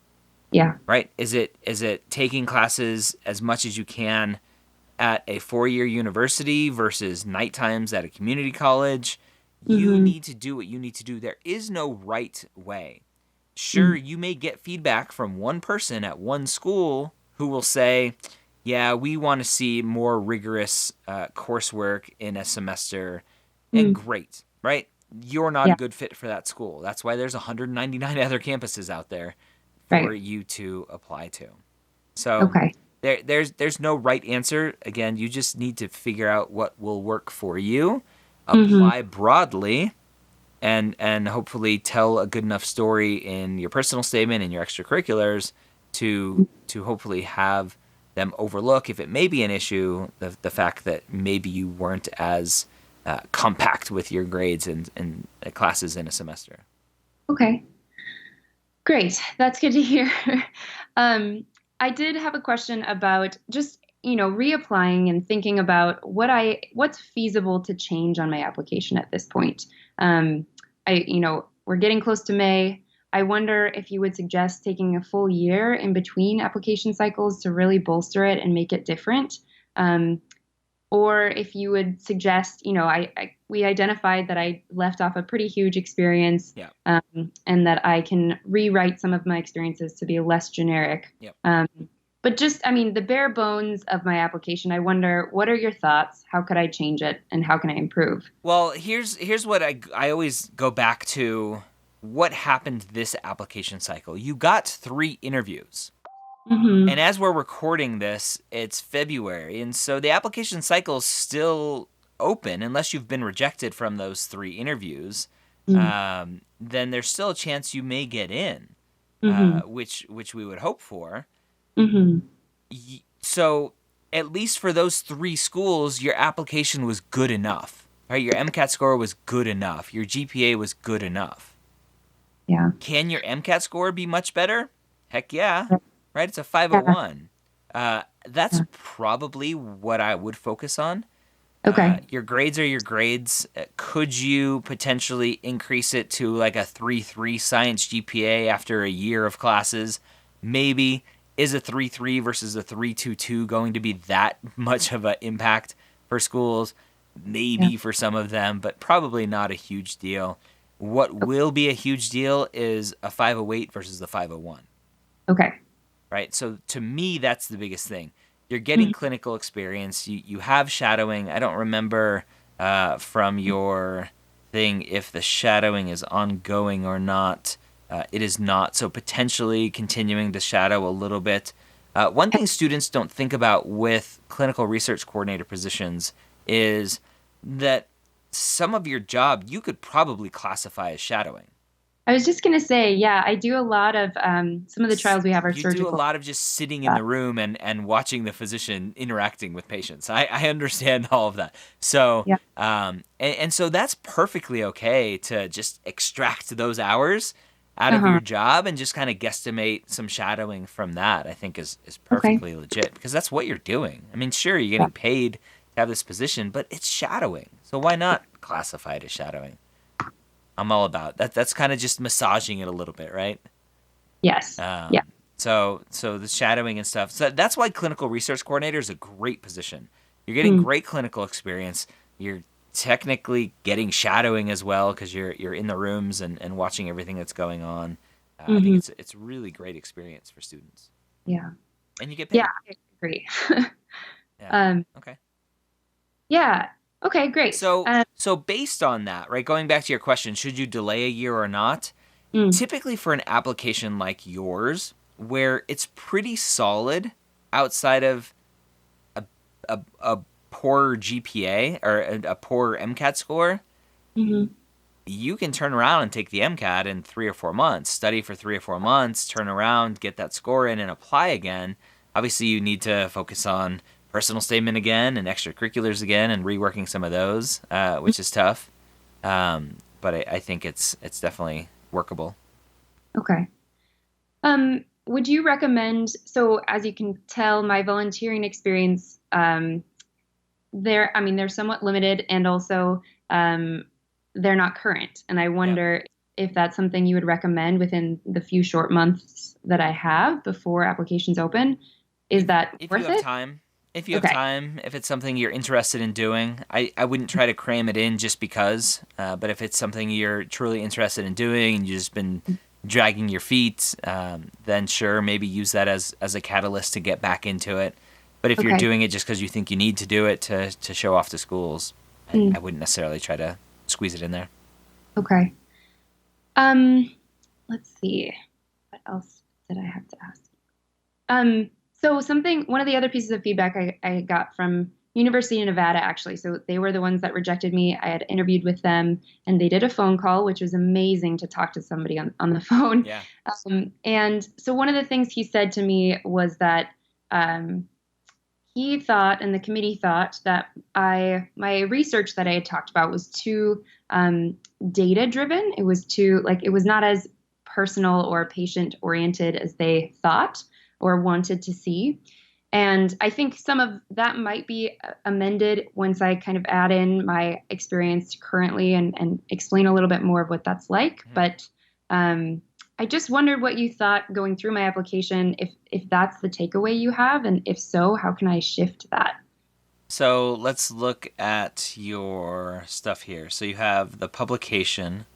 Yeah. right? Is it taking classes as much as you can at a 4-year university versus night times at a community college? You Mm-hmm. need to do what you need to do. There is no right way. Sure, you may get feedback from one person at one school who will say, yeah, we want to see more rigorous coursework in a semester. And Mm-hmm. great, right? You're not a Yeah. good fit for that school. That's why there's 199 other campuses out there for Right. you to apply to. So Okay. there's no right answer. Again, you just need to figure out what will work for you, Mm-hmm. apply broadly, and hopefully tell a good enough story in your personal statement and your extracurriculars to hopefully have them overlook, if it may be an issue, the fact that maybe you weren't as compact with your grades and classes in a semester. Okay. Great. That's good to hear. I did have a question about just, reapplying and thinking about what's feasible to change on my application at this point. Um, we're getting close to May. I wonder if you would suggest taking a full year in between application cycles to really bolster it and make it different. Um, or if you would suggest, we identified that I left off a pretty huge experience, Yeah. and that I can rewrite some of my experiences to be less generic. Yep. But just, I mean, the bare bones of my application, I wonder, what are your thoughts? How could I change it, and how can I improve? Well, here's what I always go back to. What happened this application cycle? You got 3 interviews. Mm-hmm. And as we're recording this, it's February, and so the application cycle is still open unless you've been rejected from those 3 interviews. Then there's still a chance you may get in, Mm-hmm. which we would hope for. Mm-hmm. So at least for those 3 schools, your application was good enough, right? Your MCAT score was good enough. Your GPA was good enough. Yeah. Can your MCAT score be much better? Heck yeah, right? It's a Yeah. 501. That's probably what I would focus on. Okay. Your grades are your grades. Could you potentially increase it to like a 3.3 science GPA after a year of classes? Maybe. Is a 3.3 versus a 3.22 going to be that much of an impact for schools? Maybe Yeah. for some of them, but probably not a huge deal. What will be a huge deal is a 508 versus the 501. Okay. Right? So to me, that's the biggest thing. You're getting clinical experience. You have shadowing. I don't remember from your thing if the shadowing is ongoing or not. It is not. So potentially continuing to shadow a little bit. One thing students don't think about with clinical research coordinator positions is that some of your job you could probably classify as shadowing. I was just going to say, yeah, I do a lot of some of the trials we have are You do a surgical. lot of just sitting in the room and watching the physician interacting with patients. I understand all of that. So, Yeah. and so that's perfectly okay to just extract those hours out of Uh-huh. your job and just kind of guesstimate some shadowing from that. I think is Okay. perfectly legit because that's what you're doing. I mean, sure, you're Yeah. getting paid to have this position, but it's shadowing. So why not classify it as shadowing? I'm all about that. That's kind of just massaging it a little bit, right? Yes. Yeah. So the shadowing and stuff. So that's why clinical research coordinator is a great position. You're getting Mm. great clinical experience. You're technically getting shadowing as well because you're in the rooms and watching everything that's going on. I think Hmm. it's really great experience for students, Yeah. and you get Yeah. paid. I agree. Yeah. Um, Okay. yeah. Okay, great. So based on that, right, going back to your question, should you delay a year or not? Mm, Typically for an application like yours, where it's pretty solid outside of a poor GPA or a poor MCAT score, hmm you can turn around and take the MCAT in 3 or 4 months, study for 3 or 4 months, turn around, get that score in, and apply again. Obviously, you need to focus on personal statement again and extracurriculars again and reworking some of those, which is tough. But I think it's definitely workable. Okay. Would you recommend, so as you can tell, my volunteering experience, they're somewhat limited and also they're not current. And I Yeah. wonder if that's something you would recommend within the few short months that I have before applications open. Is that If you worth have it? time, Okay. if it's something you're interested in doing, I wouldn't try to cram it in just because. But if it's something you're truly interested in doing and you've just been dragging your feet, then sure, maybe use that as a catalyst to get back into it. But if you're Okay. doing it just because you think you need to do it to show off to schools, I Mm, wouldn't necessarily try to squeeze it in there. okay. Um, let's see. What else did I have to ask? So one of the other pieces of feedback I got from University of Nevada, actually. So they were the ones that rejected me. I had interviewed with them and they did a phone call, which was amazing to talk to somebody on the phone. Yeah. And so one of the things he said to me was that um, he thought, and the committee thought, that my research that I had talked about was too data driven. It was too it was not as personal or patient oriented as they thought or wanted to see. And I think some of that might be amended once I kind of add in my experience currently and explain a little bit more of what that's like. Mhm. But I just wondered what you thought going through my application, if that's the takeaway you have, and if so, how can I shift that? So let's look at your stuff here. So you have the publication,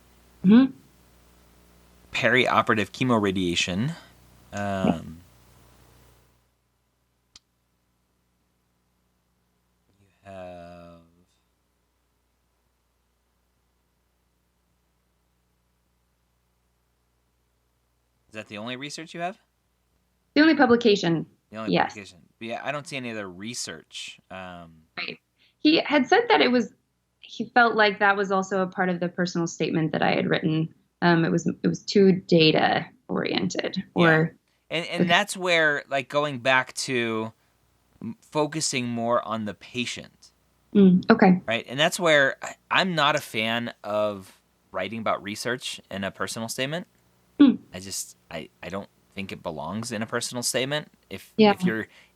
Hmm. perioperative chemoradiation. Um, you have is that the only research you have? The only publication, The only yes. publication. But yeah, I don't see any other research. Right. He had said that he felt like that was also a part of the personal statement that I had written. It was too data oriented Yeah, or and okay. that's where like going back to focusing more on the patient, Okay. right? And that's where I'm not a fan of writing about research in a personal statement. Mm, I don't think it belongs in a personal statement. If yeah.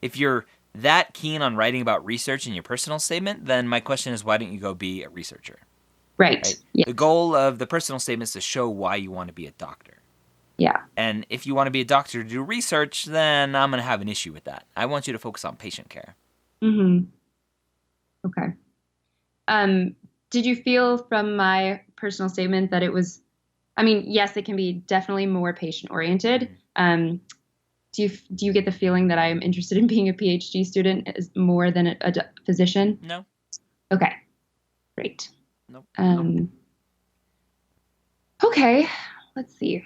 if you're that keen on writing about research in your personal statement, then my question is why don't you go be a researcher, right? Right. The Yes. goal of the personal statement is to show why you want to be a doctor. Yeah. And if you want to be a doctor to do research, then I'm going to have an issue with that. I want you to focus on patient care. hmm Okay. Um, did you feel from my personal statement that it was, I mean, yes, it can be definitely more patient oriented. Mhm. Do you get the feeling that I am interested in being a PhD student as more than a physician? No, Okay, great. nope. Um, okay, let's see.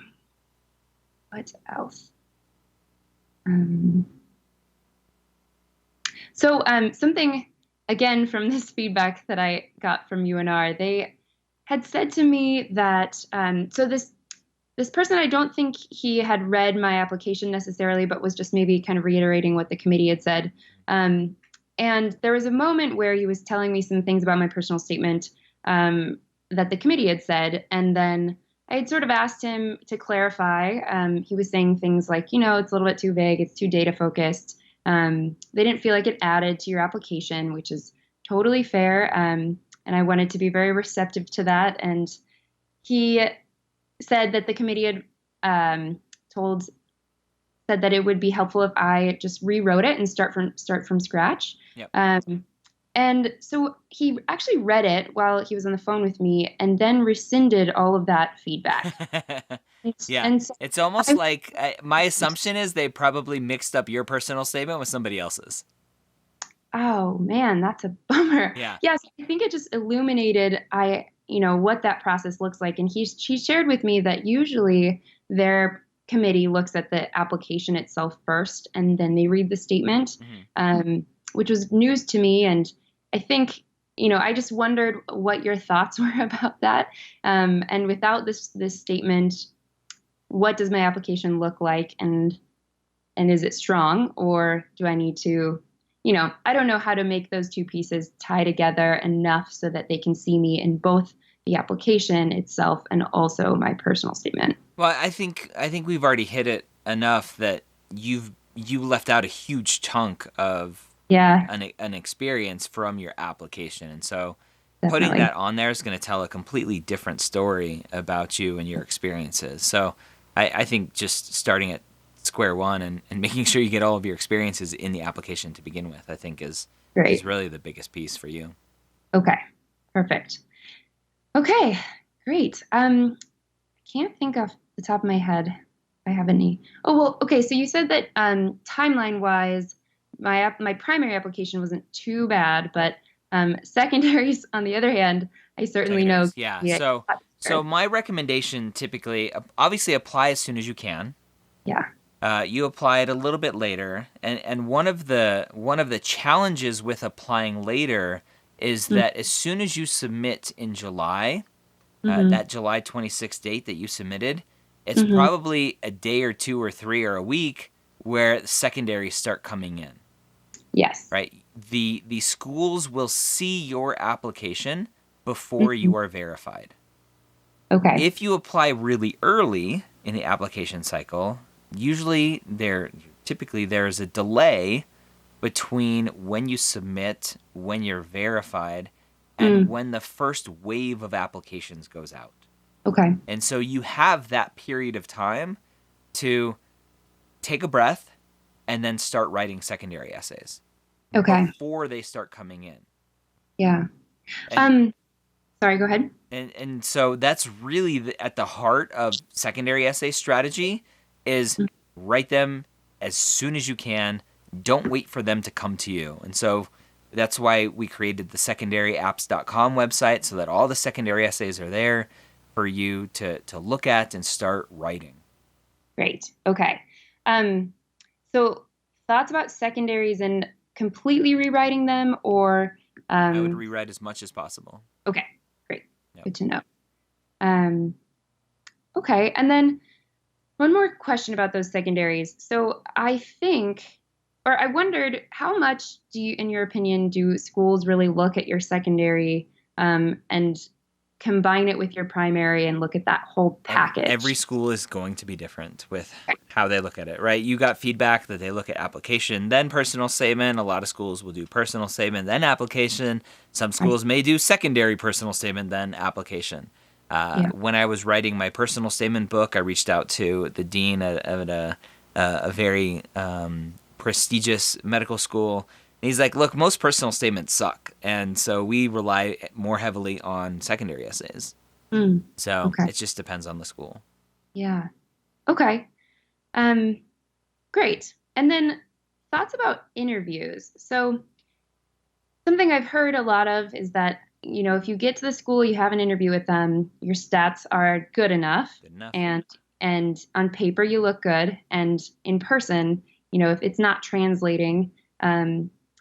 What else? Um, something again from this feedback that I got from UNR, they had said to me that this person, I don't think he had read my application necessarily, but was just maybe kind of reiterating what the committee had said. Um, and there was a moment where he was telling me some things about my personal statement that the committee had said, and then I had sort of asked him to clarify. He was saying things like, it's a little bit too vague, it's too data focused. They didn't feel like it added to your application, which is totally fair. And I wanted to be very receptive to that. And he said that the committee had um, told said that it would be helpful if I just rewrote it and start from scratch. Yep. And so he actually read it while he was on the phone with me, and then rescinded all of that feedback. Yeah, And so it's almost I, like my assumption is they probably mixed up your personal statement with somebody else's. Oh man, that's a bummer. Yeah. Yes, I think it just illuminated what that process looks like. And she shared with me that usually their committee looks at the application itself first and then they read the statement, Hmm. which was news to me. And I think, I just wondered what your thoughts were about that. And without this statement, what does my application look like? And is it strong, or do I need to, I don't know how to make those two pieces tie together enough so that they can see me in both the application itself and also my personal statement. Well, I think we've already hit it enough that you left out a huge chunk of Yeah, an experience from your application, and so putting definitely. that on there is going to tell a completely different story about you and your experiences. So I think just starting at square one and making sure you get all of your experiences in the application to begin with, I think is Great. really the biggest piece for you. Okay. Perfect. Okay. Great. I can't think off the top of my head if I have any. Oh, well, okay. So you said that timeline wise, my primary application wasn't too bad, but secondaries, on the other hand, I certainly know. Secondaries, yeah. Yeah. So my recommendation typically, obviously, apply as soon as you can. Yeah. You apply it a little bit later, and one of the challenges with applying later is that as soon as you submit in July, Mm-hmm. that July 26th date that you submitted, it's Mm-hmm. probably a day or two or three or a week where the secondaries start coming in. Yes. Right? The schools will see your application before Mhm. you are verified. Okay. If you apply really early in the application cycle, usually typically there's a delay between when you submit, when you're verified, and Mm. when the first wave of applications goes out. Okay. And so you have that period of time to take a breath and then start writing secondary essays Okay. before they start coming in. Yeah. And Um, Sorry, go ahead. and so that's really at the heart of secondary essay strategy is Mm. write them as soon as you can. Don't wait for them to come to you. And so that's why we created the secondaryapps.com website so that all the secondary essays are there for you to look at and start writing. Great. Okay. Um, so thoughts about secondaries and completely rewriting them or I would um, rewrite as much as possible. okay, great. Yep. Good to know. Um, okay. And then one more question about those secondaries. So I think, or I wondered, how much in your opinion, do schools really look at your secondary and combine it with your primary and look at that whole Every package? school is going to be different with how they look at it, right? You got feedback that they look at application, then personal statement. A lot of schools will do personal statement, then application. Some I, schools may do secondary personal statement, then application. yeah. When I was writing my personal statement book, I reached out to the dean at a very prestigious medical school. And he's like, look, most personal statements suck. And so we rely more heavily on secondary essays. Mm, So okay. it just depends on the school. Yeah. Okay. Um, Great. And then thoughts about interviews. So something I've heard a lot of is that, if you get to the school, you have an interview with them, your stats are good enough Good enough. and on paper you look good. And in person, if it's not translating,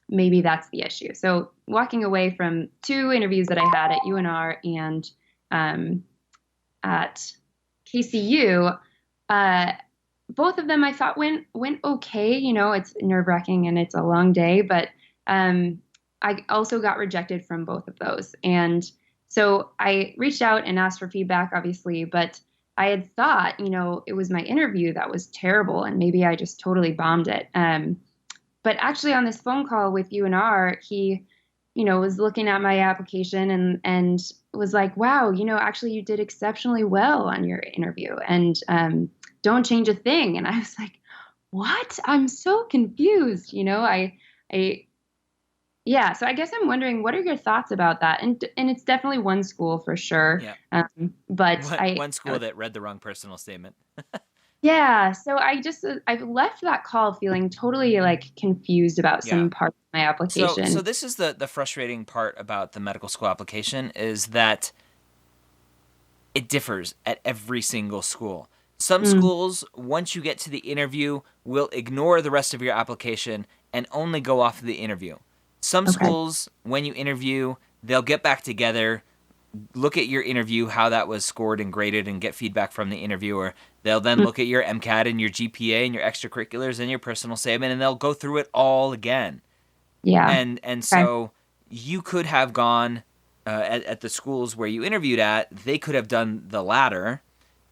maybe that's the issue. So walking away from two interviews that I had at UNR and um, at KCU, uh, both of them I thought went okay. It's nerve wracking and it's a long day, but I also got rejected from both of those. And so I reached out and asked for feedback, obviously, but I had thought, it was my interview that was terrible and maybe I just totally bombed it. But actually on this phone call with UNR, he, was looking at my application and was like, wow, actually you did exceptionally well on your interview and don't change a thing. And I was like, what? I'm so confused. I, yeah. So I guess I'm wondering, what are your thoughts about that? And it's definitely one school for sure. Yeah. But One school that read the wrong personal statement. Yeah, so I left that call feeling totally like confused about Yeah. some parts of my So application. this is the frustrating part about the medical school application is that it differs at every single school. Some Mm, schools, once you get to the interview, will ignore the rest of your application and only go off of the interview. Some okay. schools, when you interview, they'll get back together, look at your interview, how that was scored and graded, and get feedback from the interviewer. They'll then Mm, look at your MCAT and your GPA and your extracurriculars and your personal statement, and they'll go through it all again. yeah. And Okay. so you could have gone at the schools where you interviewed at, they could have done the latter.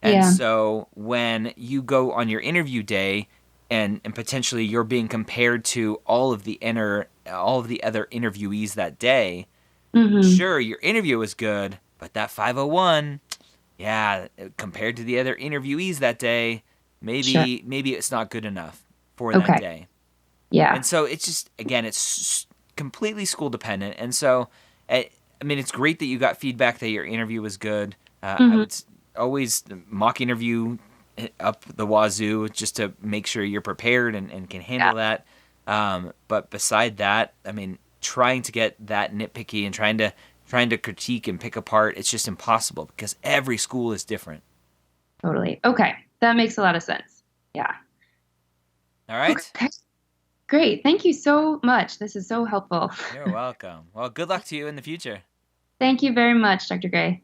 And Yeah. so when you go on your interview day and potentially you're being compared to all of the other interviewees that day, Hmm. sure, your interview was good, but that 501, yeah, compared to the other interviewees that day, Sure. maybe it's not good enough for that Okay. day. Yeah. And so it's just, again, it's completely school dependent. And so, I mean, it's great that you got feedback that your interview was good. I Hmm. would always mock interview up the wazoo just to make sure you're prepared and can Yeah. handle that. But beside that, I mean, trying to get that nitpicky and trying to critique and pick apart, it's just impossible because every school is different. Totally. Okay. That makes a lot of sense. Yeah. All right? Okay. Great. Thank you so much. This is so helpful. You're welcome. Well, good luck to you in the future. Thank you very much, Dr. Gray.